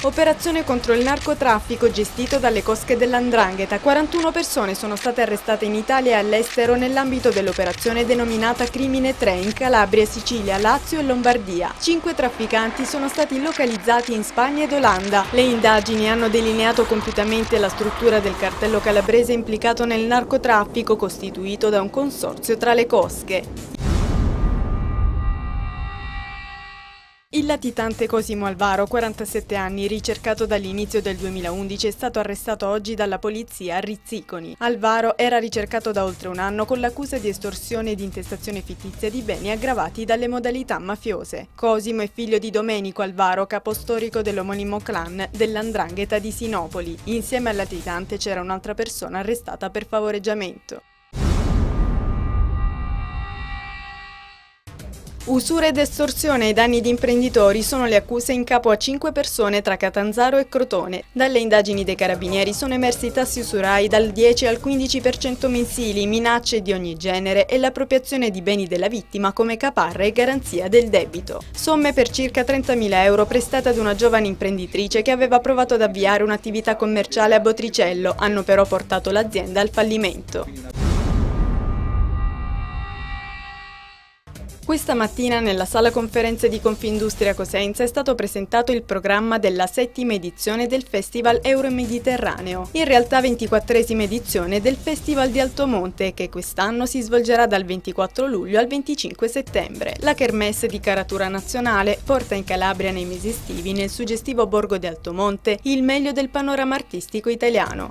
Operazione contro il narcotraffico gestito dalle cosche dell''Ndrangheta. 41 persone sono state arrestate in Italia e all'estero nell'ambito dell'operazione denominata Crimine 3 in Calabria, Sicilia, Lazio e Lombardia. 5 trafficanti sono stati localizzati in Spagna ed Olanda. Le indagini hanno delineato compiutamente la struttura del cartello calabrese implicato nel narcotraffico costituito da un consorzio tra le cosche. Il latitante Cosimo Alvaro, 47 anni, ricercato dall'inizio del 2011, è stato arrestato oggi dalla polizia a Rizziconi. Alvaro era ricercato da oltre un anno con l'accusa di estorsione e di intestazione fittizia di beni aggravati dalle modalità mafiose. Cosimo è figlio di Domenico Alvaro, capostorico dell'omonimo clan dell''Ndrangheta di Sinopoli. Insieme al latitante c'era un'altra persona arrestata per favoreggiamento. Usura ed estorsione ai danni di imprenditori sono le accuse in capo a 5 persone tra Catanzaro e Crotone. Dalle indagini dei carabinieri sono emersi tassi usurai dal 10 al 15% mensili, minacce di ogni genere e l'appropriazione di beni della vittima come caparra e garanzia del debito. Somme per circa 30.000 euro prestate ad una giovane imprenditrice che aveva provato ad avviare un'attività commerciale a Botricello, hanno però portato l'azienda al fallimento. Questa mattina nella sala conferenze di Confindustria Cosenza è stato presentato il programma della 7ª edizione del Festival Euromediterraneo, in realtà 24ª edizione del Festival di Altomonte che quest'anno si svolgerà dal 24 luglio al 25 settembre. La kermesse di caratura nazionale porta in Calabria nei mesi estivi, nel suggestivo borgo di Altomonte, il meglio del panorama artistico italiano.